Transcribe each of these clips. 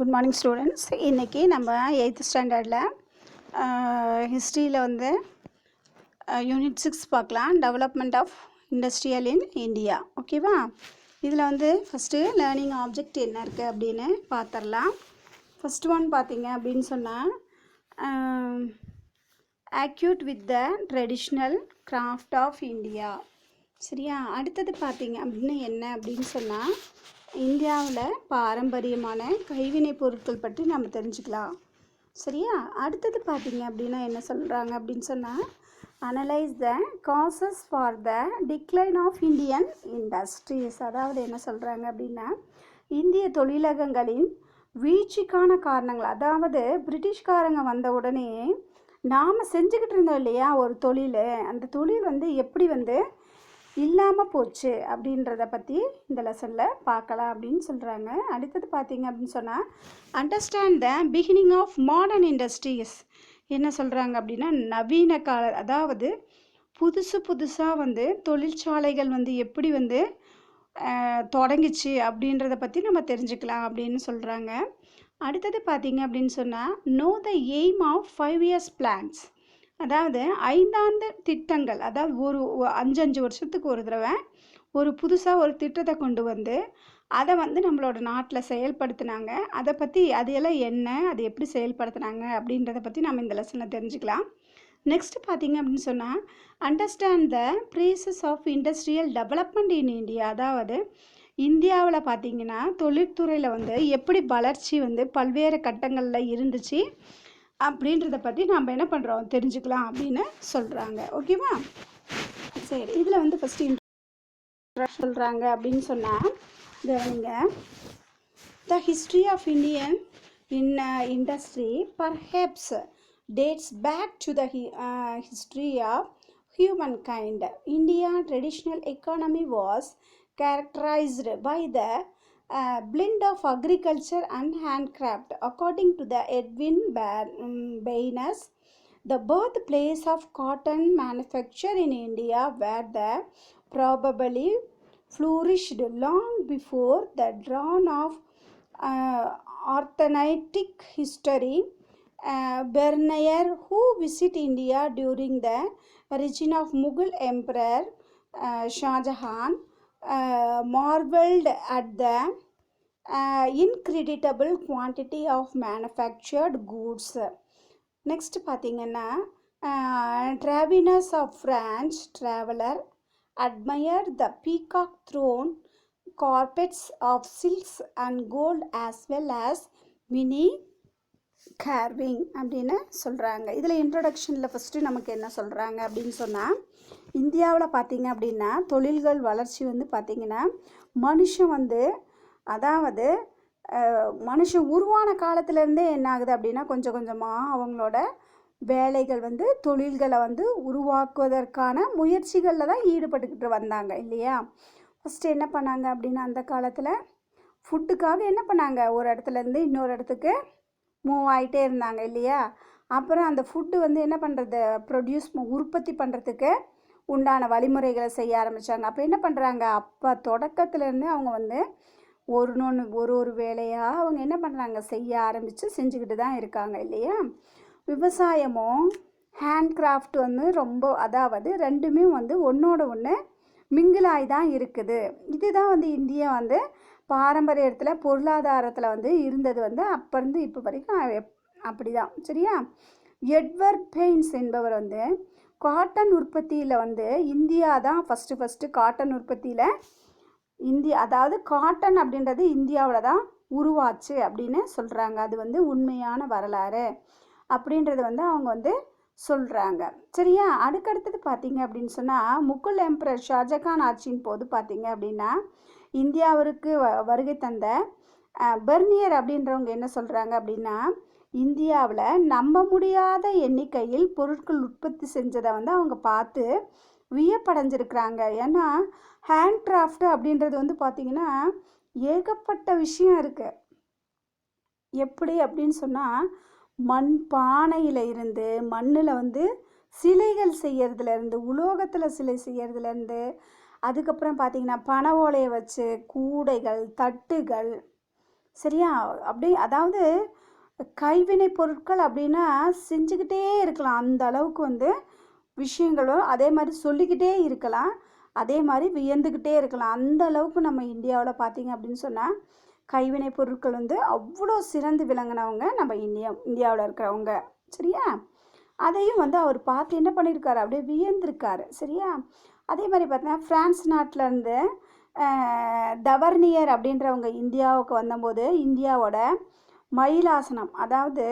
Good morning students. இன்றைக்கி நம்ம 8th ஸ்டாண்டர்டில் ஹிஸ்ட்ரியில் வந்து யூனிட் 6 பார்க்கலாம். Development of industrial in India. ஓகேவா? இதில் வந்து ஃபஸ்ட்டு லேர்னிங் ஆப்ஜெக்ட் என்ன இருக்குது அப்படின்னு பார்த்துடலாம். ஃபஸ்ட் ஒன் பார்த்தீங்க அப்படின்னு சொன்னால் acquaint with the traditional craft of India. சரியா? அடுத்தது பார்த்தீங்க அப்படின்னு என்ன அப்படின்னு சொன்னால் இந்தியாவில் பாரம்பரியமான கைவினை பொருட்கள் பற்றி நம்ம தெரிஞ்சுக்கலாம். சரியா? அடுத்தது பார்த்தீங்க அப்படின்னா என்ன சொல்கிறாங்க அப்படின்னு சொன்னால் analyse the causes for the decline of Indian industries. அதாவது என்ன சொல்கிறாங்க அப்படின்னா இந்திய தொழிலகங்களின் வீழ்ச்சிக்கான காரணங்கள். அதாவது பிரிட்டிஷ்காரங்க வந்த உடனே நாம் செஞ்சுக்கிட்டு இருந்தோம் இல்லையா ஒரு தொழில், அந்த தொழில் வந்து எப்படி வந்து இல்லாமல் போச்சு அப்படின்றத பற்றி இந்த லெசனில் பார்க்கலாம் அப்படின்னு சொல்கிறாங்க. அடுத்தது பார்த்தீங்க அப்படின்னு சொன்னால் understand the beginning of modern industries. என்ன சொல்கிறாங்க அப்படின்னா நவீன கால, அதாவது புதுசாக வந்து தொழிற்சாலைகள் வந்து எப்படி வந்து தொடங்கிச்சு அப்படின்றத பற்றி நம்ம தெரிஞ்சுக்கலாம் அப்படின்னு சொல்கிறாங்க. அடுத்தது பார்த்தீங்க அப்படின்னு சொன்னால் know the aim of 5 years plans. அதாவது 5 ஆண்டு திட்டங்கள். அதாவது ஒரு 5 வருஷத்துக்கு ஒரு தடவை ஒரு புதுசாக ஒரு திட்டத்தை கொண்டு வந்து அதை வந்து நம்மளோட நாட்டில் செயல்படுத்தினாங்க. அதை பற்றி அது எல்லாம் என்ன, அது எப்படி செயல்படுத்தினாங்க அப்படின்றத பற்றி நம்ம இந்த லெசனில் தெரிஞ்சுக்கலாம். நெக்ஸ்ட் பார்த்தீங்க அப்படின்னு சொன்னால் understand the process of industrial development in India. அதாவது இந்தியாவில் பார்த்தீங்கன்னா தொழில்துறையில் வந்து எப்படி வளர்ச்சி வந்து பல்வேறு கட்டங்களில் இருந்துச்சு அப்படின்றத பற்றி நம்ம என்ன பண்ணுறோம் தெரிஞ்சுக்கலாம் அப்படின்னு சொல்கிறாங்க. ஓகேவா? சரி, இதில் வந்து ஃபஸ்ட்டு இன்ட்ரோடக்ஷன் சொல்கிறாங்க அப்படின்னு சொன்னால் கவனிங்க. The history of Indian industry perhaps dates back to the history of humankind. India traditional economy was characterized by the blend of agriculture and handcraft. According to the Edwin Baynes, the birthplace of cotton manufacture in India where the probably flourished long before the dawn of Arthanitic history. Bernier, who visited India during the reign of Mughal Emperor Shah Jahan, marveled at the incredible quantity of manufactured goods. Next பார்த்தீங்கன்னா Travinus of French traveler admired the peacock throne carpets of silks and gold as well as many carving அப்படின்னு சொல்கிறாங்க. இதில் இன்ட்ரொடக்ஷனில் first நமக்கு என்ன சொல்கிறாங்க அப்படின்னு சொன்னால் இந்தியாவில் பார்த்தீங்க அப்படின்னா தொழில்கள் வளர்ச்சி வந்து பார்த்திங்கன்னா மனுஷன் வந்து அதாவது மனுஷன் உருவான காலத்துலேருந்தே என்ன ஆகுது அப்படின்னா கொஞ்சம் கொஞ்சமாக அவங்களோட வேலைகள் வந்து தொழில்களை வந்து உருவாக்குவதற்கான முயற்சிகளில் தான் ஈடுபட்டுக்கிட்டு வந்தாங்க இல்லையா? ஃபஸ்ட்டு என்ன பண்ணாங்க அப்படின்னா அந்த காலத்தில் ஃபுட்டுக்காக என்ன பண்ணாங்க ஒரு இடத்துலேருந்து இன்னொரு இடத்துக்கு மூவ் ஆகிட்டே இருந்தாங்க இல்லையா? அப்புறம் அந்த ஃபுட்டு வந்து என்ன பண்ணுறது உற்பத்தி பண்ணுறதுக்கு உண்டான வழிமுறைகளை செய்ய ஆரம்பித்தாங்க. அப்போ என்ன பண்ணுறாங்க, அப்போ தொடக்கத்துலேருந்து அவங்க வந்து ஒரு வேலையாக அவங்க என்ன பண்ணுறாங்க செய்ய ஆரம்பித்து செஞ்சுக்கிட்டு தான் இருக்காங்க இல்லையா? விவசாயமும் ஹேண்ட்கிராஃப்ட் வந்து ரொம்ப, அதாவது ரெண்டுமே வந்து ஒன்றோட ஒன்று மிங்கிலாகி தான் இருக்குது. இதுதான் வந்து இந்தியா வந்து பாரம்பரியத்தில் பொருளாதாரத்தில் வந்து இருந்தது வந்து அப்போ இருந்து இப்போ வரைக்கும் அப்படி தான். சரியா? எட்வர்ட் பெயின்ஸ் என்பவர் வந்து காட்டன் உற்பத்தியில் வந்து இந்தியா தான் ஃபஸ்ட்டு காட்டன் உற்பத்தியில் அதாவது காட்டன் அப்படின்றது இந்தியாவில் தான் உருவாச்சு அப்படின்னு சொல்கிறாங்க. அது வந்து உண்மையான வரலாறு அப்படின்றது வந்து அவங்க வந்து சொல்கிறாங்க. சரியா? அடுத்தது பார்த்தீங்க அப்படின்னு சொன்னால் முகுல் எம்பரர் ஷாஜகான் ஆட்சியின் போது பார்த்தீங்க அப்படின்னா இந்தியாவிற்கு வருகை தந்த பெர்னியர் அப்படின்றவங்க என்ன சொல்கிறாங்க அப்படின்னா இந்தியாவில் நம்ப முடியாத எண்ணிக்கையில் பொருட்கள் உற்பத்தி செஞ்சதை வந்து அவங்க பார்த்து வியப்படைஞ்சிருக்கிறாங்க. ஏன்னா ஹேண்ட்கிராஃப்ட் அப்படின்றது வந்து பார்த்திங்கன்னா ஏகப்பட்ட விஷயம் இருக்குது. எப்படி அப்படின்னு சொன்னால் மண் பானையில் இருந்து மண்ணில் வந்து சிலைகள் செய்யறதுலேருந்து உலோகத்தில் சிலை செய்யறதுலேருந்து அதுக்கப்புறம் பார்த்திங்கன்னா பனை ஓலையை வச்சு கூடைகள் தட்டுகள் சரியா? அப்படியே அதாவது கைவினை பொருட்கள் அப்படின்னா செஞ்சுக்கிட்டே இருக்கலாம். அந்த அளவுக்கு வந்து விஷயங்களும் அதே மாதிரி சொல்லிக்கிட்டே இருக்கலாம். அதே மாதிரி வியந்துக்கிட்டே இருக்கலாம். அந்த அளவுக்கு நம்ம இந்தியாவில் பார்த்தீங்க அப்படின்னு சொன்னால் கைவினை பொருட்கள் வந்து அவ்வளோ சிறந்து விளங்கினவங்க நம்ம இந்தியாவில் இருக்கிறவங்க. சரியா? அதையும் வந்து அவர் பார்த்து என்ன பண்ணியிருக்காரு, அப்படியே வியந்திருக்காரு. சரியா? அதே மாதிரி பார்த்தீங்கன்னா பிரான்ஸ் நாட்டிலேருந்து தவர்னியர் அப்படின்றவங்க இந்தியாவுக்கு வந்தபோது இந்தியாவோட மயிலாசனம், அதாவது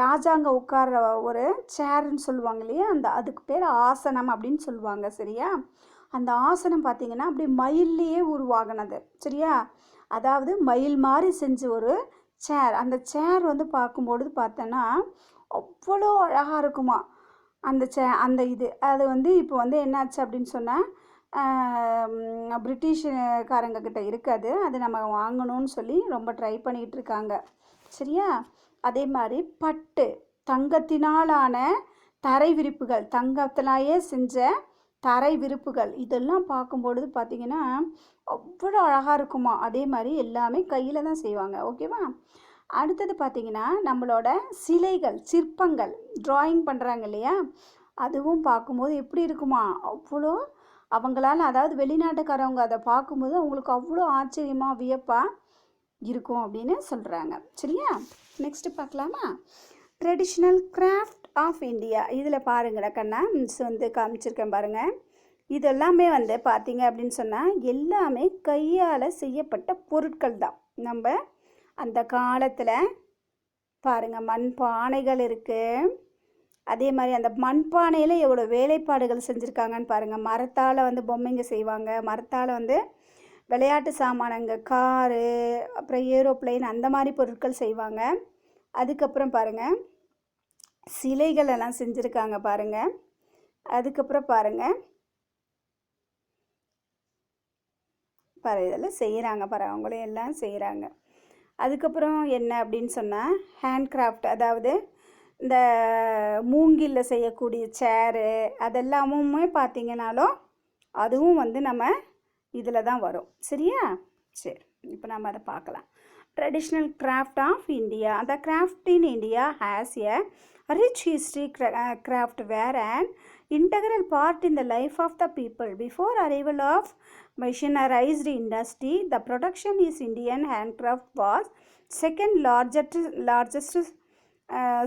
ராஜாங்க உட்கார்ற ஒரு சேர்ன்னு சொல்லுவாங்க இல்லையா, அதுக்கு பேர் ஆசனம் அப்படின்னு சொல்லுவாங்க. சரியா? அந்த ஆசனம் பார்த்திங்கன்னா அப்படியே மயில்லையே உருவாகினது. சரியா? அதாவது மயில் மாதிரி செஞ்ச ஒரு சேர். அந்த சேர் வந்து பார்க்கும்பொழுது பார்த்தோன்னா அவ்வளோ அழகாக இருக்குமா அந்த இது. அது வந்து இப்போ வந்து என்னாச்சு அப்படின்னு சொன்னால் பிரிட்டிஷ்காரங்க கிட்ட இருக்காது. அது நம்ம வாங்கணும்னு சொல்லி ரொம்ப ட்ரை பண்ணிகிட்டு இருக்காங்க. சரியா? அதே மாதிரி பட்டு, தங்கத்தினாலான தரை விரிப்புகள், தங்கத்திலேயே செஞ்ச தரை விரிப்புகள், இதெல்லாம் பார்க்கும்பொழுது பார்த்திங்கன்னா அவ்வளோ அழகாக இருக்குமா. அதே மாதிரி எல்லாமே கையில் தான் செய்வாங்க. ஓகேவா? அடுத்தது பார்த்திங்கன்னா நம்மளோட சிலைகள், சிற்பங்கள், ட்ராயிங் பண்ணுறாங்க இல்லையா, அதுவும் பார்க்கும்போது எப்படி இருக்குமா, அவ்வளோ அவங்களால, அதாவது வெளிநாட்டுக்காரவங்க அதை பார்க்கும்போது அவங்களுக்கு அவ்வளோ ஆச்சரியமாக வியப்பாக இருக்கும் அப்படின்னு சொல்கிறாங்க. சரியா? நெக்ஸ்ட்டு பார்க்கலாமா? Traditional craft of India. இதில் பாருங்கடா கண்ணா, மிஸ் வந்து காமிச்சிருக்கேன் பாருங்கள். இதெல்லாமே வந்து பார்த்திங்க அப்படின்னு சொன்னால் எல்லாமே கையால் செய்யப்பட்ட பொருட்கள் தான். நம்ம அந்த காலத்தில் பாருங்கள் மண் பானைகள் இருக்குது. அதே மாதிரி அந்த மண்பானையில் எவ்வளோ வேலைப்பாடுகள் செஞ்சுருக்காங்கன்னு பாருங்கள். மரத்தால் வந்து பொம்மைங்க செய்வாங்க, மரத்தால் வந்து விளையாட்டு சாமானங்க, காரு, அப்புறம் ஏரோப்ளைன், அந்த மாதிரி பொருட்கள் செய்வாங்க. அதுக்கப்புறம் பாருங்கள் சிலைகள் எல்லாம் செஞ்சுருக்காங்க பாருங்கள். அதுக்கப்புறம் பாருங்கள் இதெல்லாம் செய்கிறாங்க பாருங்கள், அவங்களே எல்லாம் செய்கிறாங்க. அதுக்கப்புறம் என்ன அப்படின்னு சொன்னால் ஹேண்ட் கிராஃப்ட், அதாவது இந்த மூங்கில்ல செய்யக்கூடிய சேரு, அதெல்லாமுமே பார்த்திங்கனாலும் அதுவும் வந்து நம்ம இதில் தான் வரும். சரியா? சரி, இப்போ நம்ம அதை பார்க்கலாம். Traditional craft of India. The craft in India has a rich history. Craft were an integral part in the life of the people. Before arrival of machinerized industry, the production is Indian handcraft was second largest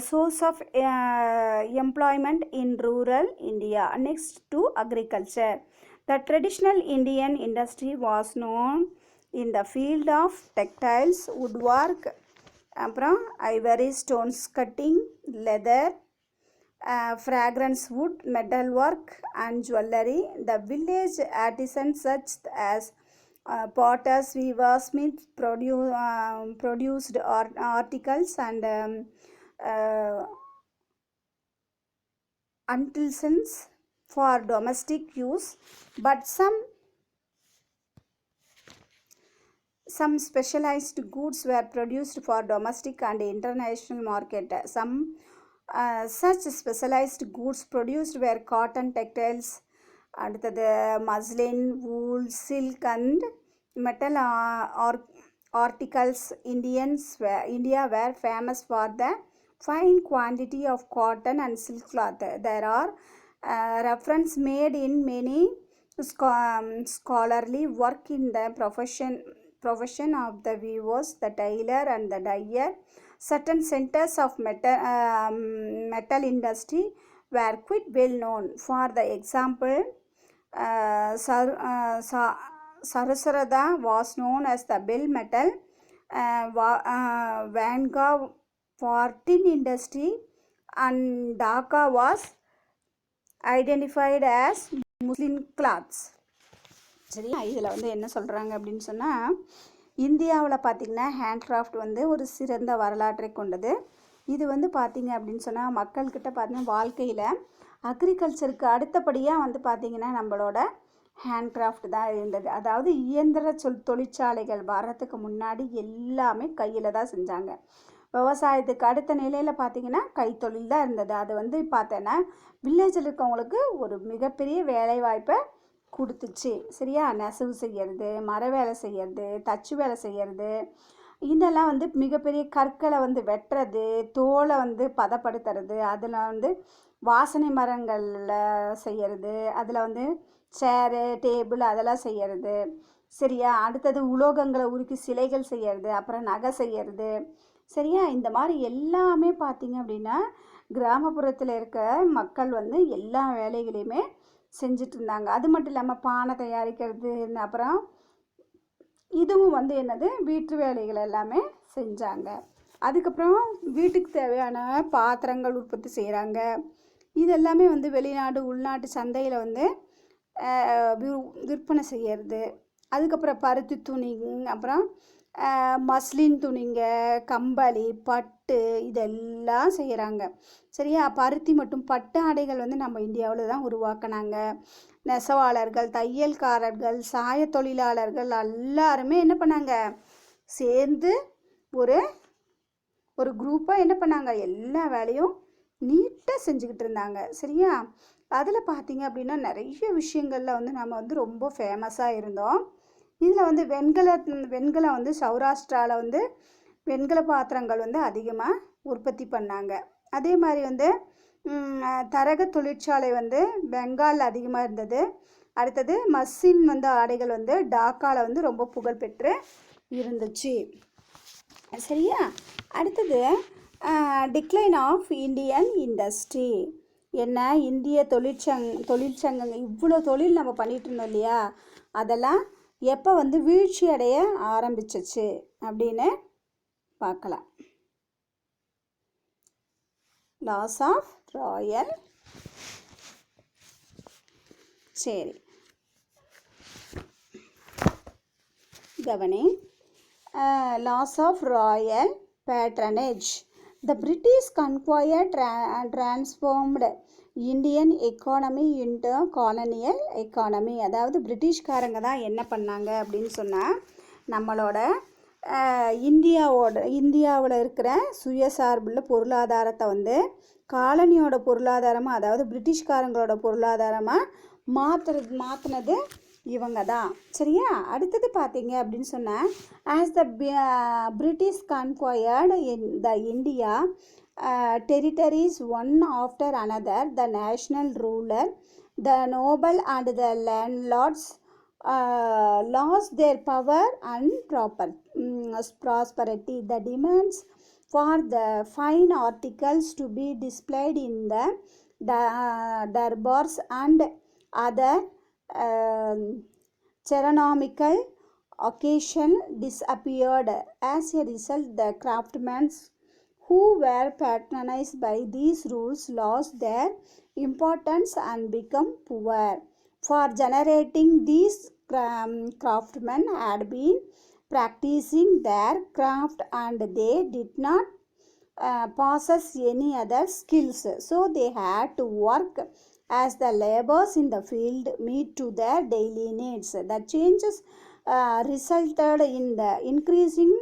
source of employment in rural India, next to agriculture. The traditional Indian industry was known in the field of textiles, woodwork, ivory, stones cutting, leather, fragrance wood, metalwork and jewelry. The village artisans such as potters, weavers, smiths produced articles and utensils for domestic use, but some specialized goods were produced for domestic and international market. Some such specialized goods produced were cotton, textiles, and the muslin, wool, silk and metal articles. India were famous for the fine quantity of cotton and silk cloth. There are reference made in many scholarly work in the profession of the weavers, the tailor and the dyer. Certain centers of metal industry were quite well known. For the example, Sarasarada was known as the bell metal, Vanguard for tin industry, and Dhaka was identified as muslin cloths. சரியா? இதில் வந்து என்ன சொல்கிறாங்க அப்படின்னு சொன்னால் இந்தியாவில் பார்த்திங்கன்னா handcraft வந்து ஒரு சிறந்த வரலாற்றை கொண்டது. இது வந்து பார்த்திங்க அப்படின்னு சொன்னால் மக்கள்கிட்ட பார்த்திங்கன்னா வாழ்க்கையில் அக்ரிகல்ச்சருக்கு அடுத்தபடியாக வந்து பார்த்திங்கன்னா நம்மளோட ஹேண்ட்கிராஃப்ட் தான் இருந்தது. அதாவது இயந்திர தொழிற்சாலைகள் வர்றதுக்கு முன்னாடி எல்லாமே கையில் தான் செஞ்சாங்க. விவசாயத்துக்கு அடுத்த நிலையில் பார்த்திங்கன்னா கைத்தொழில் தான் இருந்தது. அது வந்து பார்த்தோன்னா வில்லேஜில் இருக்கவங்களுக்கு ஒரு மிகப்பெரிய வேலைவாய்ப்பை கொடுத்துச்சு. சரியா, நெசவு செய்கிறது, மர வேலை செய்கிறது, தச்சு வேலை செய்கிறது, இதெல்லாம் வந்து மிகப்பெரிய கற்களை வந்து வெட்டுறது, தோலை வந்து பதப்படுத்துறது, அதில் வந்து வாசனை மரங்களில் செய்கிறது, அதில் வந்து சேரு டேபிள் அதெல்லாம் செய்கிறது. சரியா, அடுத்தது உலோகங்களை உருக்கி சிலைகள் செய்கிறது, அப்புறம் நகை செய்கிறது. சரியா, இந்த மாதிரி எல்லாமே பார்த்திங்க அப்படின்னா கிராமப்புறத்தில் இருக்க மக்கள் வந்து எல்லா வேலைகளையுமே செஞ்சுட்டு இருந்தாங்க. அது மட்டும் இல்லாமல் பானை தயாரிக்கிறது, அப்புறம் இதுவும் வந்து என்னது வீட்டு வேலைகள் எல்லாமே செஞ்சாங்க. அதுக்கப்புறம் வீட்டுக்கு தேவையான பாத்திரங்கள் உற்பத்தி செய்கிறாங்க. இது எல்லாமே வந்து வெளிநாடு உள்நாட்டு சந்தையில் வந்து விற்பனை செய்கிறது. அதுக்கப்புறம் பருத்தி துணி, அப்புறம் மஸ்லின் துணிங்க, கம்பளி, பட்டு இதெல்லாம் செய்கிறாங்க. சரியா, பருத்தி மற்றும் பட்டு ஆடைகள் வந்து நம்ம இந்தியாவில் தான் உருவாக்கினாங்க. நெசவாளர்கள், தையல்காரர்கள், சாய தொழிலாளர்கள் எல்லாருமே என்ன பண்ணாங்க, சேர்ந்து ஒரு குரூப்பாக என்ன பண்ணாங்க, எல்லா வேலையும் நீட்டாக செஞ்சுக்கிட்டு இருந்தாங்க. சரியா, அதில் பார்த்திங்க அப்படின்னா நிறைய விஷயங்களில் வந்து நம்ம வந்து ரொம்ப ஃபேமஸாக இருந்தோம். இதில் வந்து வெண்கலம் வந்து சௌராஷ்டிராவில் வந்து வெண்கல பாத்திரங்கள் வந்து அதிகமாக உற்பத்தி பண்ணாங்க. அதே மாதிரி வந்து தரக தொழிற்சாலை வந்து பெங்காலில் அதிகமாக இருந்தது. அடுத்தது மஸ்ஸின் வந்து ஆடைகள் வந்து டாக்காவில் வந்து ரொம்ப புகழ்பெற்று இருந்துச்சு. சரியா, அடுத்தது டிக்ளைன் ஆஃப் இந்தியன் இண்டஸ்ட்ரி. என்ன, இந்திய தொழிற்சங்கங்கள் இவ்வளோ தொழில் நம்ம பண்ணிகிட்டு இருந்தோம் இல்லையா, அதெல்லாம் எப்போ வந்து வீழ்ச்சி அடைய ஆரம்பிச்சிச்சு அப்படின்னு பார்க்கலாம். Loss of royal. சரி, கவனி. Loss of royal patronage. The British conquered transformed Indian economy into colonial economy. அதாவது பிரிட்டிஷ்காரங்க தான் என்ன பண்ணாங்க அப்படின்னு சொன்னால், நம்மளோட இந்தியாவில் இருக்கிற சுயசார்புள்ள பொருளாதாரத்தை வந்து காலனியோட பொருளாதாரமாக, அதாவது பிரிட்டிஷ்காரங்களோட பொருளாதாரமாக மாற்றினது இவங்க தான். சரியா, அடுத்தது பார்த்தீங்க அப்படின்னு சொன்னால், as the British conquered the India territories one after another, the national ruler, the noble and the landlords lost their power and prosperity. The demands for the fine articles to be displayed in the darbars and other ceremonial occasion disappeared. As a result, the craftsmen who were patronized by these rules lost their importance and become poor. For generating these craftsmen had been practicing their craft and they did not possess any other skills, so they had to work as the laborers in the field meet to their daily needs. The changes resulted in the increasing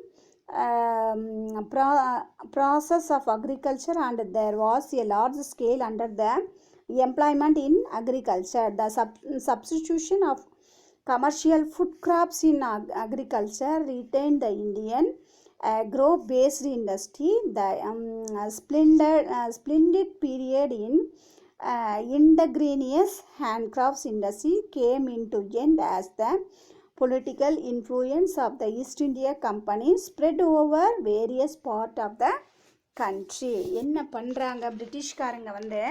process of agriculture, and there was a large scale under the employment in agriculture. The substitution of commercial food crops in agriculture retained the Indian agro-based industry. The splendid period in indigenous handcrafts industry came into end as the political influence of the East India Company spread over various part of the country. என்ன பண்ணுறாங்க, பிரிட்டிஷ்காரங்க வந்து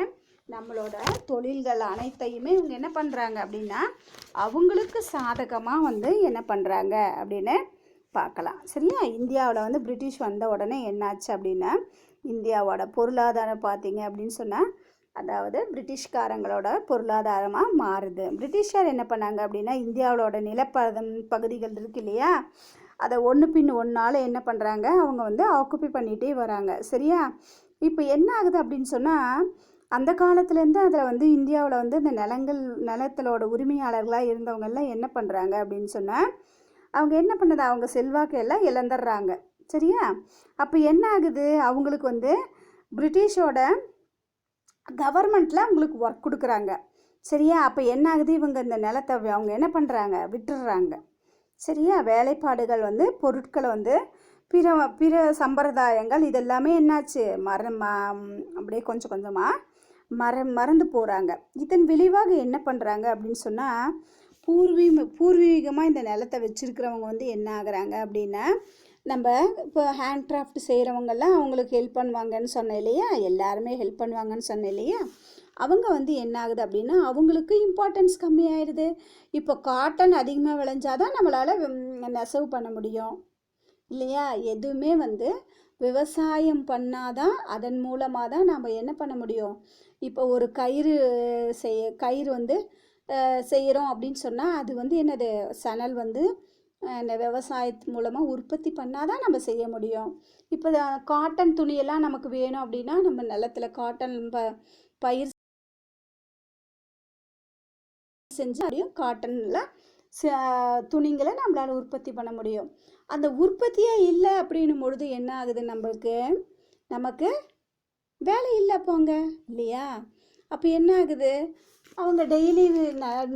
நம்மளோட தொழில்கள் அனைத்தையுமே இவங்க என்ன பண்ணுறாங்க அப்படின்னா அவங்களுக்கு சாதகமாக வந்து என்ன பண்ணுறாங்க அப்படின்னு பார்க்கலாம். சரியா, இந்தியாவில் வந்து பிரிட்டிஷ் வந்த உடனே என்னாச்சு அப்படின்னா இந்தியாவோட பொருளாதாரம் பார்த்தீங்க அப்படின்னு சொன்னால், அதாவது பிரிட்டிஷ்காரங்களோட பொருளாதாரமாக மாறுது. பிரிட்டிஷார் என்ன பண்ணாங்க அப்படின்னா இந்தியாவோட பகுதிகள் இருக்கு இல்லையா, அதை ஒன்று பின் ஒன்றால் என்ன பண்ணுறாங்க, அவங்க வந்து ஆக்குப்பை பண்ணிகிட்டே வராங்க. சரியா, இப்போ என்ன ஆகுது அப்படின்னு சொன்னால், அந்த காலத்துலேருந்து அதில் வந்து இந்தியாவில் வந்து இந்த நிலத்தோட உரிமையாளர்களாக இருந்தவங்கெல்லாம் என்ன பண்ணுறாங்க அப்படின்னு சொன்னால், அவங்க என்ன பண்ணுது, அவங்க செல்வாக்கு எல்லாம் இழந்துடுறாங்க. சரியா, அப்போ என்ன ஆகுது, அவங்களுக்கு வந்து பிரிட்டிஷோட கவர்மெண்ட்டில் அவங்களுக்கு ஒர்க் கொடுக்குறாங்க. சரியா? அப்போ என்ன ஆகுது, இவங்க இந்த நிலத்தை அவங்க என்ன பண்ணுறாங்க, விட்டுடுறாங்க. சரியா? வேலைப்பாடுகள் வந்து பொருட்களை வந்து பிற பிற சம்பிரதாயங்கள் இதெல்லாமே என்னாச்சு, அப்படியே கொஞ்சம் கொஞ்சமாக மறந்து போகிறாங்க. இதன் விளைவாக என்ன பண்ணுறாங்க அப்படின்னு சொன்னால், பூர்வீகமாக இந்த நிலத்தை வச்சுருக்கிறவங்க வந்து என்ன ஆகுறாங்க அப்படின்னா, நம்ம இப்போ ஹேண்ட் கிராஃப்ட் செய்கிறவங்கெல்லாம் அவங்களுக்கு ஹெல்ப் பண்ணுவாங்கன்னு சொன்னேன் இல்லையா, எல்லாருமே ஹெல்ப் பண்ணுவாங்கன்னு சொன்னேன் இல்லையா, அவங்க வந்து என்ன ஆகுது அப்படின்னா அவங்களுக்கு இம்பார்ட்டன்ஸ் கம்மியாயிடுது. இப்போ காட்டன் அதிகமாக விளைஞ்சாதான் நம்மளால் நெசவு பண்ண முடியும் இல்லையா? எதுவுமே வந்து விவசாயம் பண்ணாதான் அதன் மூலமாக தான் நம்ம என்ன பண்ண முடியும். இப்போ ஒரு கயிறு வந்து செய்கிறோம் அப்படின்னு சொன்னால் அது வந்து என்னது, சணல் வந்து இந்த விவசாயத்து மூலமாக உற்பத்தி பண்ணாதான் நம்ம செய்ய முடியும். இப்போ காட்டன் துணியெல்லாம் நமக்கு வேணும் அப்படின்னா நம்ம நிலத்தில் காட்டன் பயிர் செஞ்சு அப்படியும் காட்டனில் துணிங்களை நம்மளால் உற்பத்தி பண்ண முடியும். அந்த உற்பத்தியே இல்லை அப்படின்னும் பொழுது என்ன ஆகுது, நமக்கு வேலை இல்லை போங்க இல்லையா? அப்போ என்ன ஆகுது, அவங்க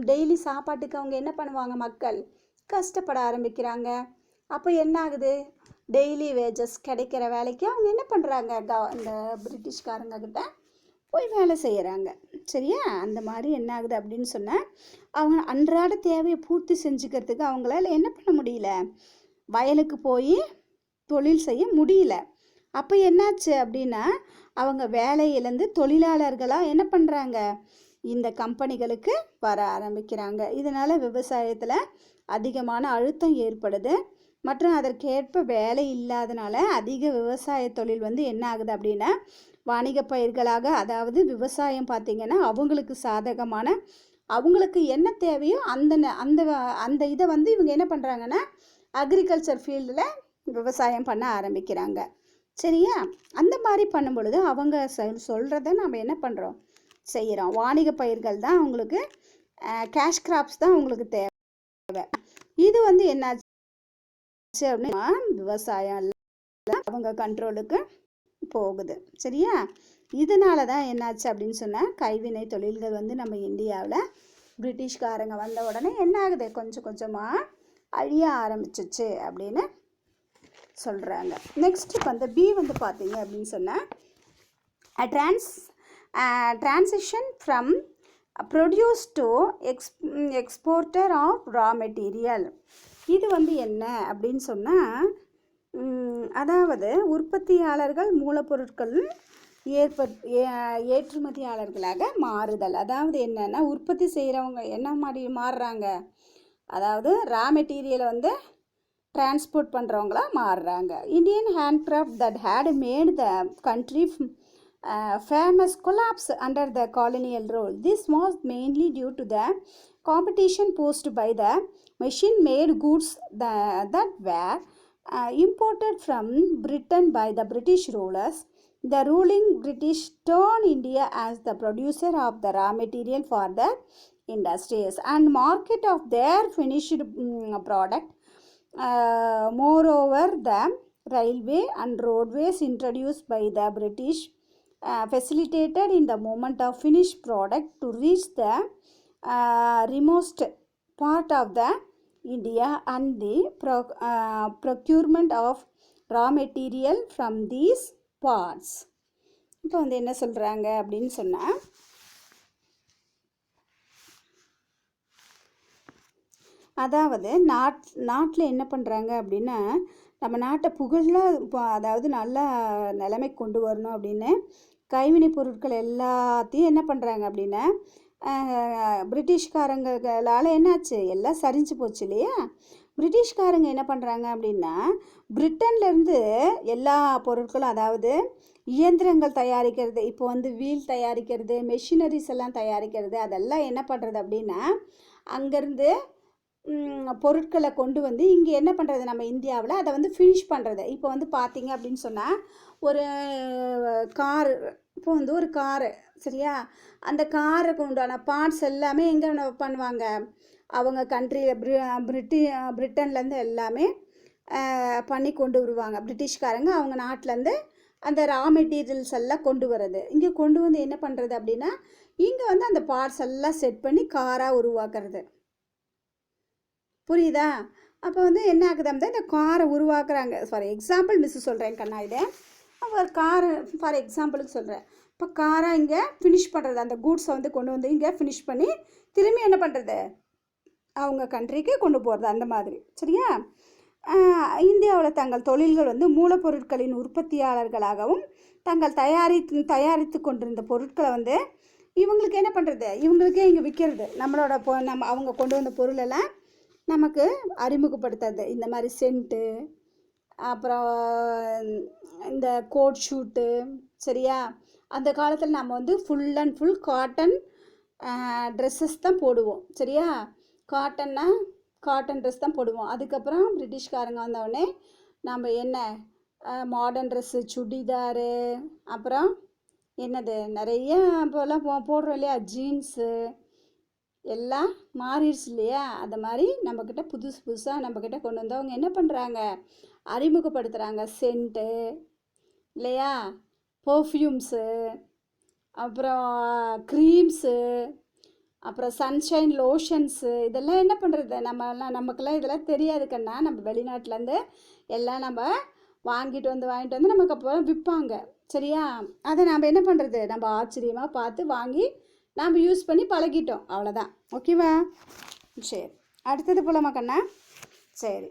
டெய்லி சாப்பாட்டுக்கு அவங்க என்ன பண்ணுவாங்க, மக்கள் கஷ்டப்பட ஆரம்பிக்கிறாங்க. அப்போ என்ன ஆகுது, டெய்லி வேஜஸ் கிடைக்கிற வேலைக்கு அவங்க என்ன பண்ணுறாங்க, இந்த பிரிட்டிஷ்காரங்க கிட்ட போய் வேலை செய்கிறாங்க. சரியா? அந்த மாதிரி என்ன ஆகுது அப்படின்னு சொன்னால் அவங்க அன்றாட தேவையை பூர்த்தி செஞ்சுக்கிறதுக்கு அவங்களால என்ன பண்ண முடியல, வயலுக்கு போய் தொழில் செய்ய முடியல. அப்போ என்னாச்சு அப்படின்னா அவங்க வேலையிலேருந்து தொழிலாளர்களாக என்ன பண்ணுறாங்க, இந்த கம்பெனிகளுக்கு வர ஆரம்பிக்கிறாங்க. இதனால் விவசாயத்தில் அதிகமான அழுத்தம் ஏற்படுது. மற்றும் அதற்கேற்ப வேலை இல்லாதனால அதிக விவசாய தொழில் வந்து என்ன ஆகுது அப்படின்னா வாணிக பயிர்களாக, அதாவது விவசாயம் பார்த்திங்கன்னா அவங்களுக்கு சாதகமான, அவங்களுக்கு என்ன தேவையோ அந்த அந்த அந்த இதை வந்து இவங்க என்ன பண்ணுறாங்கன்னா அக்ரிகல்ச்சர் ஃபீல்டில் விவசாயம் பண்ண ஆரம்பிக்கிறாங்க. சரியா? அந்த மாதிரி பண்ணும் பொழுது அவங்க சொல்கிறத நம்ம என்ன பண்ணுறோம், செய்கிறோம். வாணிக பயிர்கள் தான் அவங்களுக்கு, கேஷ் கிராப்ஸ் தான் அவங்களுக்கு தேவை. இது வந்து என்னாச்சு அப்படின்னா விவசாயம் அவங்க கண்ட்ரோலுக்கு போகுது. சரியா? இதனால தான் என்னாச்சு அப்படின்னு சொன்னால் கைவினை தொழில்கள் வந்து நம்ம இந்தியாவில் பிரிட்டிஷ்காரங்க வந்த உடனே என்ன ஆகுது, கொஞ்சம் கொஞ்சமாக அழிய ஆரம்பிச்சிச்சு அப்படின்னு சொல்கிறாங்க. நெக்ஸ்ட் வந்து பி வந்து பார்த்தீங்க அப்படின்னு சொன்னால் transition from produce to exporter of raw material. இது வந்து என்ன அப்படின்னு சொன்னால், அதாவது உற்பத்தியாளர்கள் மூலப்பொருட்கள் ஏற்றுமதியாளர்களாக மாறுதல். அதாவது என்னென்னா உற்பத்தி செய்கிறவங்க என்ன மாதிரி மாறுறாங்க, அதாவது ரா மெட்டீரியலை வந்து டிரான்ஸ்போர்ட் பண்ணுறவங்களா மாறுறாங்க. Indian handcraft that had made the country famous collapse under the colonial rule. This was mainly due to the competition posed by the machine-made goods that were imported from Britain by the British rulers. The ruling British turned India as the producer of the raw material for the industries and market of their finished product. Moreover, the railway and roadways introduced by the British facilitated in the movement of finished product to reach the remote part of the India and the procurement of raw material from these parts. இப்போ வந்து என்ன சொல்கிறாங்க அப்படின்னு சொன்னால், அதாவது நாட்டில் என்ன பண்ணுறாங்க அப்படின்னா நம்ம நாட்டை அதாவது நல்ல நிலைமை கொண்டு வரணும் அப்படின்னு கைவினை பொருட்கள் எல்லாத்தையும் என்ன பண்ணுறாங்க அப்படின்னா பிரிட்டிஷ்காரங்களால் என்னாச்சு, எல்லாம் சரிஞ்சு போச்சு இல்லையா? பிரிட்டிஷ்காரங்க என்ன பண்ணுறாங்க அப்படின்னா பிரிட்டன்லேருந்து எல்லா பொருட்களும், அதாவது இயந்திரங்கள் தயாரிக்கிறது, இப்போ வந்து வீல் தயாரிக்கிறது, மெஷினரிஸ் எல்லாம் தயாரிக்கிறது, அதெல்லாம் என்ன பண்ணுறது அப்படின்னா அங்கேருந்து பொருட்களை கொண்டு வந்து இங்கே என்ன பண்ணுறது நம்ம இந்தியாவில் அதை வந்து ஃபினிஷ் பண்ணுறது. இப்போ வந்து பார்த்திங்க அப்படின்னு சொன்னால் ஒரு காரு, இப்போ வந்து ஒரு காரு, சரியா, அந்த காருக்கு உண்டான பார்ட்ஸ் எல்லாமே எங்கே பண்ணுவாங்க, அவங்க கண்ட்ரியில் பிரிட்டன்லேருந்து எல்லாமே பண்ணி கொண்டு வருவாங்க. பிரிட்டிஷ்காரங்க அவங்க நாட்டிலேருந்து அந்த ரா மெட்டீரியல்ஸ் எல்லாம் கொண்டு வர்றது. இங்கே கொண்டு வந்து என்ன பண்ணுறது அப்படின்னா, இங்கே வந்து அந்த பார்ட்ஸ் எல்லாம் செட் பண்ணி காராக உருவாக்குறது. புரியுதா? அப்போ வந்து என்ன ஆகுது அப்படின்னா, இந்த காரை உருவாக்குறாங்க. ஃபார் எக்ஸாம்பிள் மிஸ்ஸு சொல்கிறேன் கண்ணா, இதை ஒரு காரு ஃபார் எக்ஸாம்பிளுக்கு சொல்கிறேன். இப்போ காராக இங்கே ஃபினிஷ் பண்ணுறது, அந்த கூட்ஸை வந்து கொண்டு வந்து இங்கே ஃபினிஷ் பண்ணி திரும்பி என்ன பண்ணுறது, அவங்க கண்ட்ரிக்கு கொண்டு போகிறது, அந்த மாதிரி. சரியா? இந்தியாவில் தங்கள் தொழில்கள் வந்து மூலப்பொருட்களின் உற்பத்தியாளர்களாகவும் தங்கள் தயாரித்து கொண்டிருந்த பொருட்களை வந்து இவங்களுக்கு என்ன பண்ணுறது, இவங்களுக்கே இங்கே விற்கிறது. நம்மளோட நம்ம அவங்க கொண்டு வந்த பொருளெல்லாம் நமக்கு அறிமுகப்படுத்துறது. இந்த மாதிரி சென்ட்டு, அப்புறம் இந்த கோட் ஷூட்டு. சரியா? அந்த காலத்தில் நம்ம வந்து full and full cotton dresses தான் போடுவோம். சரியா? காட்டன் ட்ரெஸ் தான் போடுவோம். அதுக்கப்புறம் பிரிட்டிஷ்காரங்க வந்தவுடனே நம்ம என்ன மாடர்ன் ட்ரெஸ்ஸு, சுடிதாரு, அப்புறம் என்னது நிறைய இப்போலாம் போடுறோம் இல்லையா, ஜீன்ஸு எல்லாம் மாறிடுச்சு இல்லையா. அந்த மாதிரி நம்மக்கிட்ட புதுசாக நம்மக்கிட்ட கொண்டு வந்து அவங்க என்ன பண்ணுறாங்க, அறிமுகப்படுத்துகிறாங்க. சென்ட்டு இல்லையா, பர்ஃப்யூம்ஸு, அப்புறம் க்ரீம்ஸு, அப்புறம் சன்ஷைன் லோஷன்ஸு, இதெல்லாம் என்ன பண்ணுறது, நமக்கெல்லாம் இதெல்லாம் தெரியாது கண்ணா. நம்ம வெளிநாட்டிலேருந்து எல்லாம் நம்ம வாங்கிட்டு வந்து நமக்கு அப்போ விற்பாங்க. சரியா? அதை நம்ம என்ன பண்ணுறது, நம்ம ஆச்சரியமாக பார்த்து வாங்கி நாம் யூஸ் பண்ணி பழகிட்டோம், அவ்வளோதான். ஓகேவா? சரி, அடுத்தது போலாமா கண்ணா? சரி,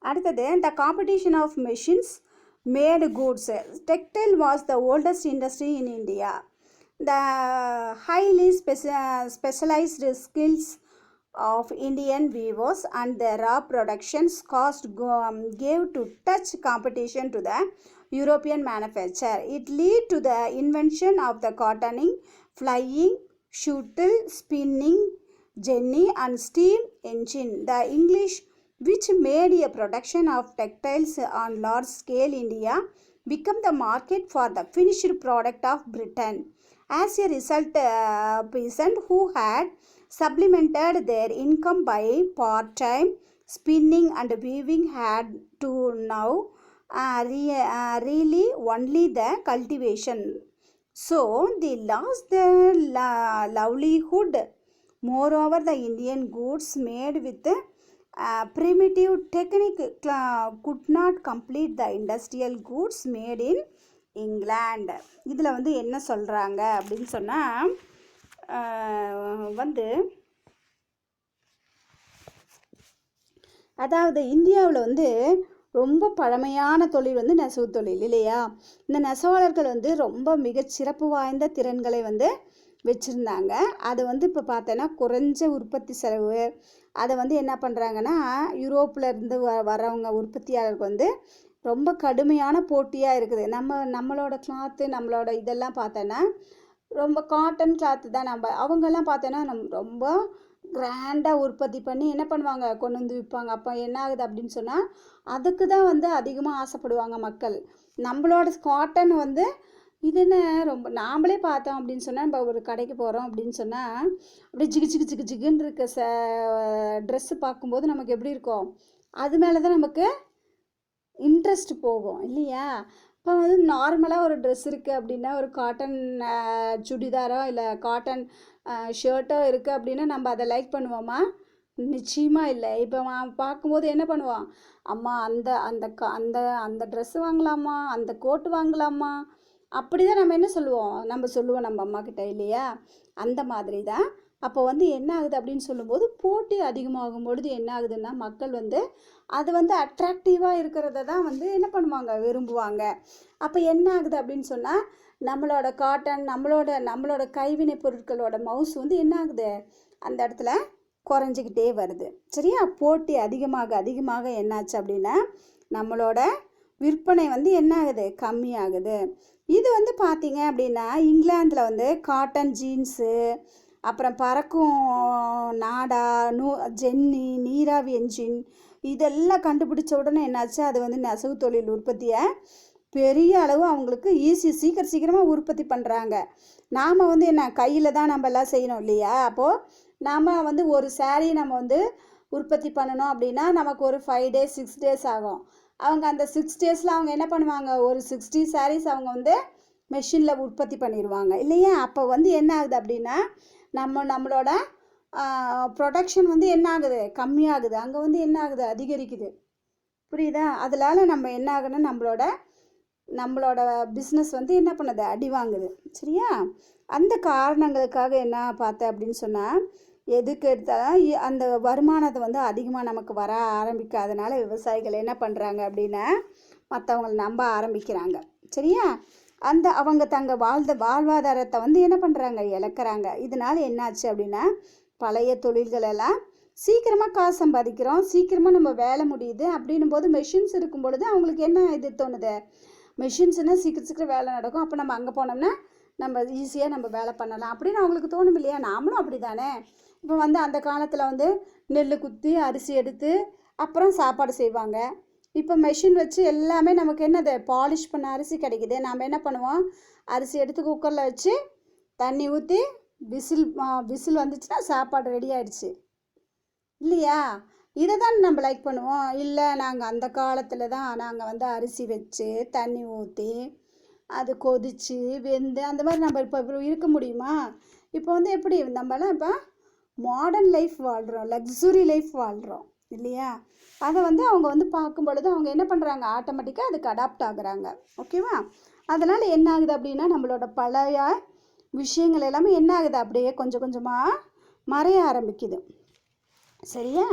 அடுத்தது the competition of machines made goods. Textile was the oldest industry in India. The highly specialized skills of Indian weavers and their raw productions cost gave to touch competition to the European manufacture. It led to the invention of the cottoning, flying, shuttle, spinning, jenny and steam engine. The English, which made a production of textiles on large scale, India became the market for the finished product of Britain. As a result, peasants who had supplemented their income by part-time spinning and weaving had to now really only the cultivation. So they lost their livelihood. Moreover, the Indian goods made with primitive technique could not complete the industrial goods made in England. இதில் வந்து என்ன சொல்கிறாங்க அப்படின்னு சொன்னால், வந்து அதாவது இந்தியாவில் வந்து ரொம்ப பழமையான தொழில் வந்து நெசவு தொழில் இல்லையா. இந்த நெசவாளர்கள் வந்து ரொம்ப மிகச்சிறப்பு வாய்ந்த திறன்களை வந்து வச்சுருந்தாங்க. அது வந்து இப்போ பார்த்தோன்னா குறைஞ்ச உற்பத்தி செலவு. அதை வந்து என்ன பண்ணுறாங்கன்னா, யூரோப்பிலேருந்து வரவங்க உற்பத்தியாளருக்கு வந்து ரொம்ப கடுமையான போட்டியாக இருக்குது. நம்மளோட கிளாத்து, நம்மளோட இதெல்லாம் பார்த்தோன்னா ரொம்ப காட்டன் கிளாத்து தான். அவங்கெல்லாம் பார்த்தோன்னா ரொம்ப கிராண்டாக உற்பத்தி பண்ணி என்ன பண்ணுவாங்க, கொண்டு வந்து விற்பாங்க. அப்போ என்ன ஆகுது அப்படின்னு சொன்னால், அதுக்கு தான் வந்து அதிகமாக ஆசைப்படுவாங்க மக்கள். நம்மளோட காட்டன் வந்து இது என்ன ரொம்ப நாம்ளே பார்த்தோம் அப்படின்னு சொன்னால், நம்ம ஒரு கடைக்கு போகிறோம் அப்படின்னு சொன்னால் அப்படியே ஜிகுன்னு இருக்க ட்ரெஸ்ஸு பார்க்கும்போது நமக்கு எப்படி இருக்கும், அது மேலே தான் நமக்கு இன்ட்ரெஸ்ட் போகும் இல்லையா. இப்போ வந்து நார்மலாக ஒரு ட்ரெஸ் இருக்குது அப்படின்னா, ஒரு காட்டன் சுடிதாரோ இல்லை காட்டன் ஷர்ட்டோ இருக்குது அப்படின்னா நம்ம அதை லைக் பண்ணுவோமா? நிச்சயமாக இல்லை. இப்போ பார்க்கும்போது என்ன பண்ணுவோம், அம்மா அந்த அந்த அந்த அந்த ட்ரெஸ்ஸு வாங்கலாமா, அந்த கோட்டு வாங்கலாமா, அப்படி தான் நம்ம என்ன சொல்லுவோம், நம்ம அம்மாக்கிட்ட இல்லையா. அந்த மாதிரி தான் அப்போ வந்து என்ன ஆகுது அப்படின்னு சொல்லும்போது, போட்டி அதிகமாகும் பொழுது என்ன ஆகுதுன்னா, மக்கள் வந்து அது வந்து அட்ராக்டிவாக இருக்கிறத தான் வந்து என்ன பண்ணுவாங்க, விரும்புவாங்க. அப்போ என்ன ஆகுது அப்படின்னு சொன்னால், நம்மளோட காட்டன், நம்மளோட கைவினை பொருட்களோட மவுஸ் வந்து என்ன ஆகுது, அந்த இடத்துல குறைஞ்சிக்கிட்டே வருது. சரியா? போட்டி அதிகமாக என்னாச்சு அப்படின்னா, நம்மளோட விற்பனை வந்து என்ன ஆகுது, கம்மியாகுது. இது வந்து பார்த்தீங்க அப்படின்னா, இங்கிலாந்தில் வந்து காட்டன் ஜீன்ஸு, அப்புறம் பறக்கும் நாடா, ஜென்னி, நீராவி என்ஜின் இதெல்லாம் கண்டுபிடிச்ச உடனே என்னாச்சு, அது வந்து நெசவு தொழில் உற்பத்தியை பெரிய அளவு அவங்களுக்கு சீக்கிரமாக உற்பத்தி பண்ணுறாங்க. நாம் வந்து என்ன கையில் தான் நம்ம எல்லாம் செய்யணும் இல்லையா. அப்போது நாம் வந்து ஒரு சாரீ நம்ம வந்து உற்பத்தி பண்ணணும் அப்படின்னா நமக்கு ஒரு 5 days 6 days ஆகும். அவங்க அந்த 6 டேஸில் அவங்க என்ன பண்ணுவாங்க, ஒரு 60 sarees அவங்க வந்து மெஷினில் உற்பத்தி பண்ணிடுவாங்க இல்லையா. அப்போ வந்து என்ன ஆகுது அப்படின்னா நம்மளோட ப்ரொடக்ஷன் வந்து என்ன ஆகுது, கம்மியாகுது. அங்கே வந்து என்ன ஆகுது, அதிகரிக்குது. புரியுதா. அதனால நம்ம என்ன ஆகுதுன்னா நம்மளோட பிஸ்னஸ் வந்து என்ன பண்ணுது, அடி வாங்குது. சரியா. அந்த காரணங்களுக்காக என்ன பார்த்தேன் அப்படின்னு சொன்னால், எதுக்கு எடுத்தாலும் அந்த வருமானத்தை வந்து அதிகமாக நமக்கு வர ஆரம்பிக்காதனால விவசாயிகள் என்ன பண்ணுறாங்க அப்படின்னா மற்றவங்களை நம்ப ஆரம்பிக்கிறாங்க. சரியா. அவங்க வாழ்வாதாரத்தை வந்து என்ன பண்ணுறாங்க, இழக்கிறாங்க. இதனால் என்னாச்சு அப்படின்னா பழைய தொழில்களெல்லாம் சீக்கிரமாக காசு சம்பாதிக்கிறோம், சீக்கிரமாக நம்ம வேலை முடியுது அப்படின்னும் போது மெஷின்ஸ் இருக்கும் பொழுது அவங்களுக்கு என்ன இது தோணுது, மெஷின்ஸ்னால் சீக்கிரம் வேலை நடக்கும், அப்போ நம்ம அங்கே போனோம்னா நம்ம ஈஸியாக நம்ம வேலை பண்ணலாம் அப்படின்னு அவங்களுக்கு தோணும் இல்லையா. நாமளும் அப்படி தானே. இப்போ வந்து அந்த காலத்தில் வந்து நெல் குத்தி அரிசி எடுத்து அப்புறம் சாப்பாடு செய்வாங்க. இப்போ மெஷின் வச்சு எல்லாமே நமக்கு என்னது, பாலிஷ் பண்ண அரிசி கிடைக்குது. நாம் என்ன பண்ணுவோம், அரிசி எடுத்து குக்கரில் வச்சு தண்ணி ஊற்றி விசில் வந்துச்சுன்னா சாப்பாடு ரெடி ஆகிடுச்சு இல்லையா. இதை தான் நம்ம லைக் பண்ணுவோம். இல்லை நாங்கள் அந்த காலத்தில் தான் நாங்கள் வந்து அரிசி வச்சு தண்ணி ஊற்றி அது கொதித்து வெந்து அந்த மாதிரி நம்ம இப்போ இருக்க முடியுமா. இப்போ வந்து எப்படி நம்மளாம் இப்போ மாடர்ன் லைஃப் வாழ்கிறோம், லக்ஸுரி லைஃப் வாழ்கிறோம் இல்லையா. அதை வந்து அவங்க வந்து பார்க்கும் பொழுது அவங்க என்ன பண்ணுறாங்க, ஆட்டோமேட்டிக்காக அதுக்கு அடாப்ட் ஆகுறாங்க. ஓகேவா. அதனால் என்ன ஆகுது அப்படின்னா நம்மளோட பழைய விஷயங்கள் எல்லாமே என்ன ஆகுது, அப்படியே கொஞ்சம் கொஞ்சமாக மறைய ஆரம்பிக்குது. சரியா.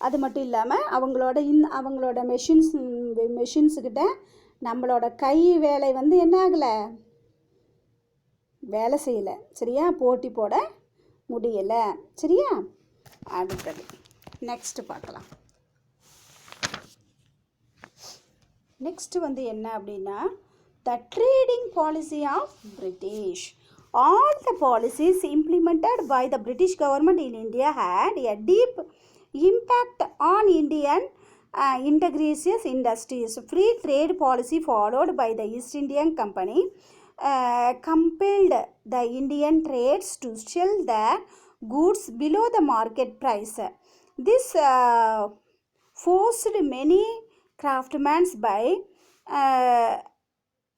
அது மட்டும் இல்லாமல் அவங்களோட மெஷின்ஸுக்கிட்ட நம்மளோட கை வேலை வந்து என்ன ஆகலை, வேலை செய்யலை. சரியா. போட்டி போட முடியலை. சரியா. அடுத்தது நெக்ஸ்ட் பார்க்கலாம். நெக்ஸ்ட் வந்து என்ன அப்படின்னா the trading policy of British. All the policies implemented by the British government in India had a deep impact on Indian integracious industries. Free trade policy followed by the East Indian Company compelled the Indian trades to sell their goods below the market price. This forced many craftsmen by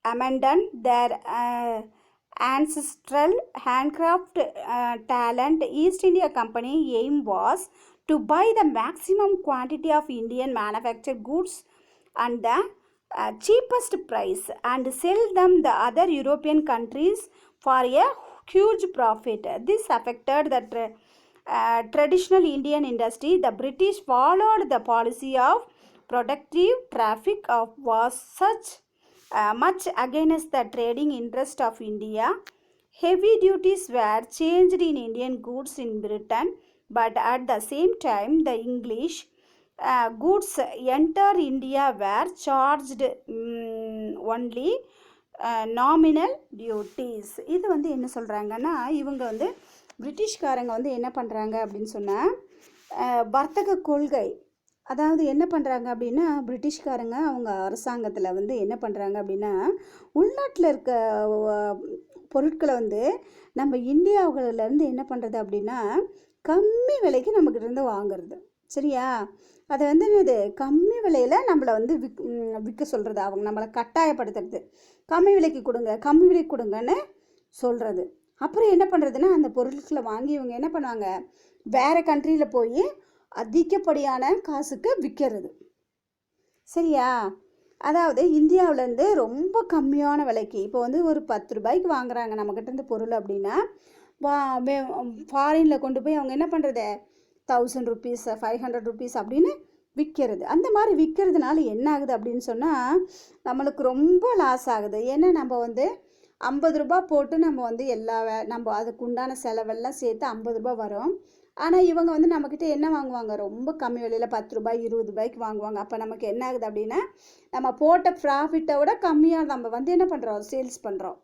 abandon their ancestral handcraft talent. East India Company aim was to buy the maximum quantity of Indian manufactured goods and the cheapest price and sell them the other European countries for a huge profit. This affected the traditional Indian industry. The British followed the policy of protective traffic was such much against the trading interest of India. Heavy duties were changed in Indian goods in Britain, but at the same time the English goods enter India were charged only nominal duties. இது வந்து என்ன சொல்கிறாங்கன்னா இவங்க வந்து பிரிட்டிஷ்காரங்க வந்து என்ன பண்ணுறாங்க அப்படின்னு சொன்னால் வர்த்தக கொள்கை, அதாவது என்ன பண்ணுறாங்க அப்படின்னா பிரிட்டிஷ்காரங்க அவங்க அரசாங்கத்தில் வந்து என்ன பண்ணுறாங்க அப்படின்னா உள்நாட்டில் இருக்க பொருட்களை வந்து நம்ம இந்தியாவிலேருந்து என்ன பண்ணுறது அப்படின்னா கம்மி விலைக்கு நம்மக்கிட்டேருந்து வாங்குறது. சரியா. அதை வந்து இது கம்மி விலையில் நம்மளை வந்து விற்க சொல்கிறது, அவங்க நம்மளை கட்டாயப்படுத்துறது, கம்மி விலைக்கு கொடுங்கன்னு சொல்கிறது. அப்புறம் என்ன பண்ணுறதுன்னா அந்த பொருட்களை வாங்கி இவங்க என்ன பண்ணுவாங்க, வேறு கண்ட்ரியில் போய் அதிகப்படியான காசுக்கு விற்கிறது. சரியா. அதாவது இந்தியாவிலேருந்து ரொம்ப கம்மியான விலைக்கு இப்போ வந்து ஒரு 10 ரூபாய்க்கு வாங்குறாங்க நம்மக்கிட்டேருந்து பொருள் அப்படின்னா ஃபாரினில் கொண்டு போய் அவங்க என்ன பண்ணுறது 1000 rupees 500 rupees அப்படின்னு விற்கிறது. அந்த மாதிரி விற்கிறதுனால என்ன ஆகுது அப்படின்னு சொன்னால் நம்மளுக்கு ரொம்ப லாஸ் ஆகுது. ஏன்னா நம்ம வந்து 50 ரூபா போட்டு நம்ம வந்து நம்ம அதுக்கு உண்டான செலவெல்லாம் சேர்த்து 50 ரூபா வரும். ஆனால் இவங்க வந்து நம்மக்கிட்ட என்ன வாங்குவாங்க, ரொம்ப கம்மி விலையில் 10 ரூபாய் 20 ரூபாய்க்கு வாங்குவாங்க. அப்போ நமக்கு என்ன ஆகுது அப்படின்னா நம்ம போட்ட ப்ராஃபிட்டை விட கம்மியாக நம்ம வந்து என்ன பண்ணுறோம், சேல்ஸ் பண்ணுறோம்.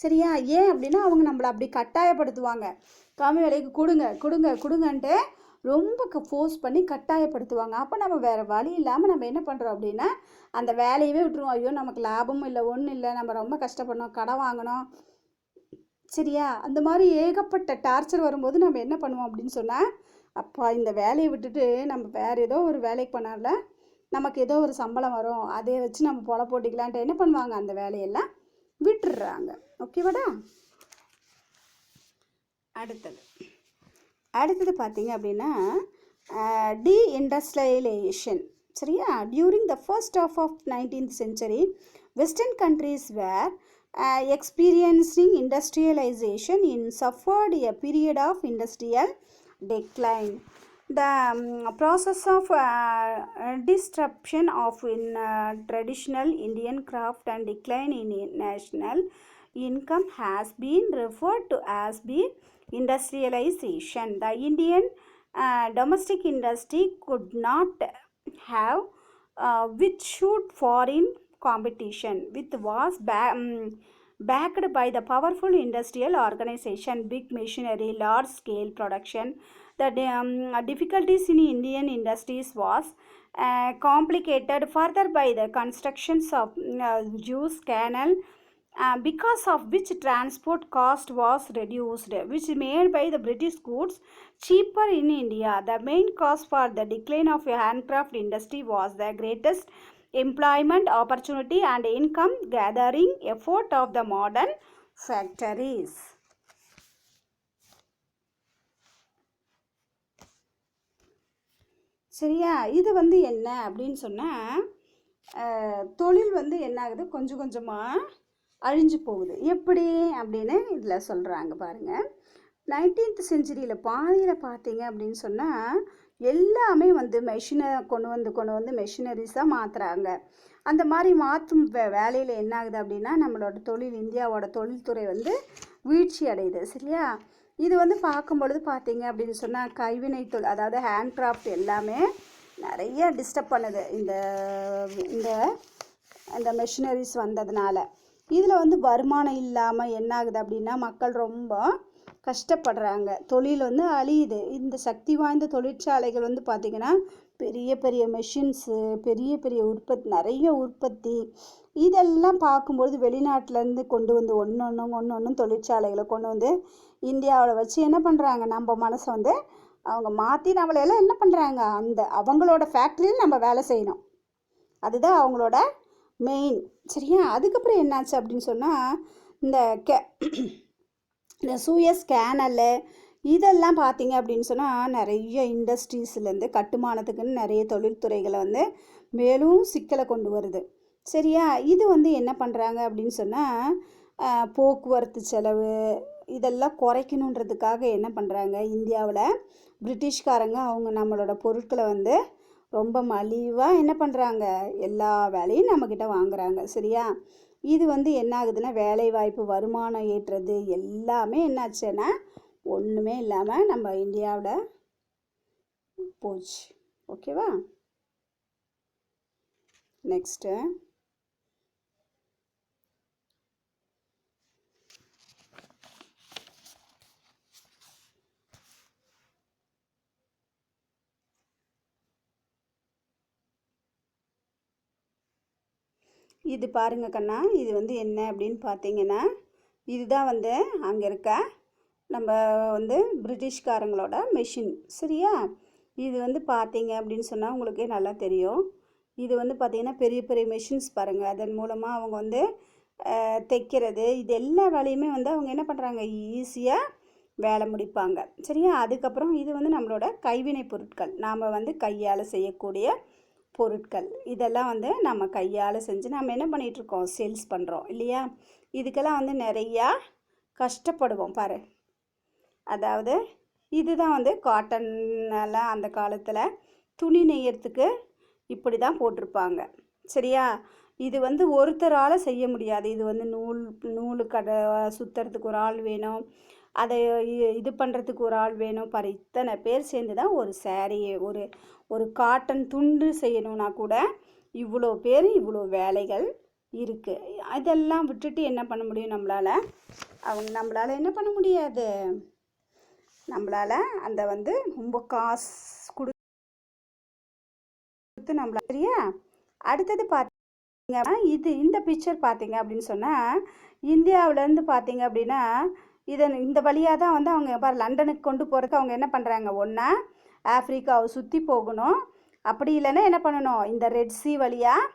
சரியா. ஏன் அப்படின்னா அவங்க நம்மளை அப்படி கட்டாயப்படுத்துவாங்க, கம்மி விலைக்கு கொடுங்கன்ட்டு ரொம்ப ஃபோர்ஸ் பண்ணி கட்டாயப்படுத்துவாங்க. அப்போ நம்ம வேறு வழி இல்லாமல் நம்ம என்ன பண்ணுறோம் அப்படின்னா அந்த வேலையவே விட்டுருவோம். ஐயோ நமக்கு லாபமும் இல்லை ஒன்றும் இல்லை, நம்ம ரொம்ப கஷ்டப்படணும், கடன் வாங்கணும். சரியா. அந்த மாதிரி ஏகப்பட்ட டார்ச்சர் வரும்போது நம்ம என்ன பண்ணுவோம் அப்படின்னு சொன்னால் அப்பா இந்த வேலையை விட்டுட்டு நம்ம வேறு ஏதோ ஒரு வேலைக்கு பண்ணால நமக்கு ஏதோ ஒரு சம்பளம் வரும், அதை வச்சு நம்ம பொழப்பு ஓட்டிக்கலான்ட்டு என்ன பண்ணுவாங்க, அந்த வேலையெல்லாம் விட்டுடுறாங்க. ஓகேவாடா? அடுத்தது பார்த்தீங்க அப்படின்னா டீஇண்டஸ்ட்ரியலைசேஷன். சரியா? During the first half of 19th century, Western countries were experiencing industrialization and suffered a period of industrial decline. The process of disruption of traditional Indian craft and decline in national income has been referred to as industrialization. The Indian domestic industry could not have withstood foreign competition, which was backed by the powerful industrial organization, big machinery, large scale production. The difficulties in Indian industries was complicated further by the constructions of Suez Canal, because of which transport cost was reduced, which made by the British goods cheaper in India. The main cause for the decline of the handcraft industry was the greatest employment opportunity and income gathering effort of the modern factories. சரியா? இது என்ன அப்படின்னு சொன்னால், தொழில் என்ன ஆகுது, கொஞ்சம் கொஞ்சமாக அழிஞ்சு போகுது. எப்படி அப்படின்னு இதில் சொல்கிறாங்க பாருங்கள். 19th centuryயில் பாதியில் பார்த்தீங்க அப்படின்னு சொன்னால் எல்லாமே மெஷினை கொண்டு வந்து மெஷினரிஸாக மாற்றுறாங்க. அந்த மாதிரி மாற்றும் வேலையில் என்ன ஆகுது அப்படின்னா நம்மளோட தொழில், இந்தியாவோட தொழில்துறை வீழ்ச்சி அடையுது. சரியா? இது பார்க்கும்பொழுது பார்த்தீங்க அப்படின்னு சொன்னால் கைவினை தொழில், அதாவது ஹேண்ட்கிராஃப்ட் எல்லாமே நிறைய டிஸ்டர்ப் பண்ணுது இந்த இந்த இந்த மெஷினரிஸ் வந்ததுனால. இதில் வருமானம் இல்லாமல் என்ன ஆகுது அப்படின்னா மக்கள் ரொம்ப கஷ்டப்படுறாங்க, தொழில் அழியுது. இந்த சக்தி வாய்ந்த தொழிற்சாலைகள் பார்த்திங்கன்னா பெரிய பெரிய மெஷின்ஸு, பெரிய பெரிய உற்பத்தி, நிறைய உற்பத்தி, இதெல்லாம் பார்க்கும்பொழுது வெளிநாட்டிலேருந்து கொண்டு வந்து ஒன்று தொழிற்சாலைகளை கொண்டு வந்து இந்தியாவில் வச்சு என்ன பண்ணுறாங்க, நம்ம மனசை அவங்க மாற்றி நம்மளையெல்லாம் என்ன பண்ணுறாங்க, அந்த அவங்களோட ஃபேக்ட்ரியில் நம்ம வேலை செய்யணும், அதுதான் அவங்களோட மெயின். சரியா? அதுக்கப்புறம் என்னாச்சு அப்படின்னு சொன்னால் இந்த சூயஸ் கேனலு இதெல்லாம் பார்த்தீங்க அப்படின்னு சொன்னால் நிறைய இண்டஸ்ட்ரீஸ்லேருந்து கட்டுமானத்துக்குன்னு நிறைய தொழில்துறைகளை மேலும் சிக்கலை கொண்டு வருது. சரியா? இது என்ன பண்ணுறாங்க அப்படின்னு சொன்னால் போக்குவரத்து செலவு இதெல்லாம் குறைக்கணுன்றதுக்காக என்ன பண்ணுறாங்க, இந்தியாவில் பிரிட்டிஷ்காரங்க அவங்க நம்மளோட பொருட்களை ரொம்ப மலிவாக என்ன பண்ணுறாங்க, எல்லா வேலையும் நம்மக்கிட்ட வாங்குறாங்க. சரியா? இது என்ன ஆகுதுன்னா வேலை வாய்ப்பு, வருமானம் ஏற்றுறது எல்லாமே என்னாச்சுன்னா ஒன்றுமே இல்லாமல் நம்ம இந்தியாவில் போச்சு. ஓகேவா? நெக்ஸ்ட்டு இது பாருங்க கண்ணா, இது என்ன அப்படின்னு பார்த்தீங்கன்னா இதுதான் அங்கே இருக்க நம்ம பிரிட்டிஷ்காரங்களோட மெஷின். சரியா? இது பார்த்தீங்க அப்படின்னு சொன்னால் உங்களுக்கே நல்லா தெரியும். இது பார்த்தீங்கன்னா பெரிய பெரிய மெஷின்ஸ் பாருங்கள், அதன் மூலமாக அவங்க தைக்கிறது, இது எல்லா வேலையுமே அவங்க என்ன பண்ணுறாங்க, ஈஸியாக வேலை முடிப்பாங்க. சரியா? அதுக்கப்புறம் இது நம்மளோட கைவினை பொருட்கள், நாம் கையால் செய்யக்கூடிய பொருட்கள், இதெல்லாம் நம்ம கையால் செஞ்சு நம்ம என்ன பண்ணிகிட்ருக்கோம், சேல்ஸ் பண்ணுறோம் இல்லையா? இதுக்கெல்லாம் நிறையா கஷ்டப்படுவோம் பாரு. அதாவது இதுதான் காட்டன்லாம் அந்த காலத்தில் துணி நெய்யறதுக்கு இப்படி தான் போட்டிருப்பாங்க. சரியா? இது ஒருத்தரால் செய்ய முடியாது. இது நூலு கடை சுற்றுறதுக்கு ஒரு ஆள் வேணும், அதை இது பண்ணுறதுக்கு ஒரு ஆள் வேணும் பாரு. இத்தனை பேர் சேர்ந்து தான் ஒரு சாரியை, ஒரு காட்டன் துண்டு செய்யணும்னா கூட இவ்வளோ பேர், இவ்வளோ வேலைகள் இருக்குது. இதெல்லாம் விட்டுட்டு என்ன பண்ண முடியும் நம்மளால் என்ன பண்ண முடியாது, நம்மளால் அந்த ரொம்ப காசு கொடுத்து நம்மளால். சரியா? அடுத்தது பார்த்தீங்கன்னா இந்த பிக்சர் பார்த்தீங்க அப்படின்னு சொன்னால் இந்தியாவிலேருந்து பார்த்தீங்க அப்படின்னா இந்த வழியாக தான் அவங்க பாரு லண்டனுக்கு கொண்டு போகிறதுக்கு அவங்க என்ன பண்ணுறாங்க, ஒன்றா ஆஃப்ரிக்காவை சுற்றி போகணும், அப்படி இல்லைன்னா என்ன பண்ணணும், இந்த ரெட் சி வழியாக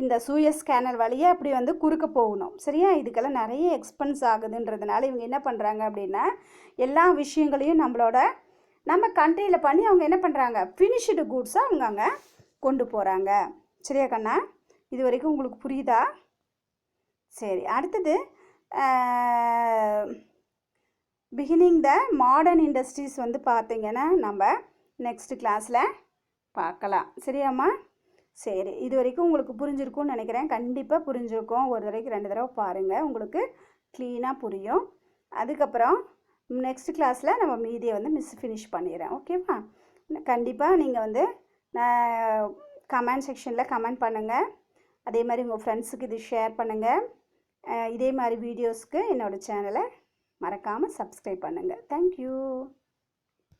இந்த சூயஸ் கேனல் வழியாக இப்படி வந்து குறுக்க போகணும். சரியா? இதுக்கெல்லாம் நிறைய எக்ஸ்பென்ஸ் ஆகுதுன்றதுனால இவங்க என்ன பண்ணுறாங்க அப்படின்னா எல்லா விஷயங்களையும் நம்ம கண்ட்ரியில் பண்ணி அவங்க என்ன பண்ணுறாங்க, ஃபினிஷ்டு கூட்ஸாக அவங்க அங்கே கொண்டு போகிறாங்க. சரியா கண்ணா? இது வரைக்கும் உங்களுக்கு புரியுதா? சரி, அடுத்தது பிகினிங் த மாடர்ன் இண்டஸ்ட்ரீஸ் வந்து பார்த்திங்கன்னா நம்ம நெக்ஸ்ட் கிளாஸில் பார்க்கலாம். சரியாம்மா? சரி, இது வரைக்கும் உங்களுக்கு புரிஞ்சிருக்கும்னு நினைக்கிறேன். கண்டிப்பாக புரிஞ்சிருக்கும். ஒரு தடவைக்கு 2 தடவை பாருங்கள், உங்களுக்கு க்ளீனாக புரியும். அதுக்கப்புறம் நெக்ஸ்ட் கிளாஸில் நம்ம மீதியை வந்து ஃபினிஷ் பண்ணிடுறேன். ஓகேவா? கண்டிப்பாக நீங்கள் வந்து கமெண்ட் செக்ஷனில் கமெண்ட் பண்ணுங்கள். அதே மாதிரி உங்கள் ஃப்ரெண்ட்ஸுக்கு இது ஷேர் பண்ணுங்கள். இதே மாதிரி வீடியோஸ்க்கு என்னோடய சேனலை மறக்காமல் சப்ஸ்கிரைப் பண்ணுங்கள். தேங்க்யூ.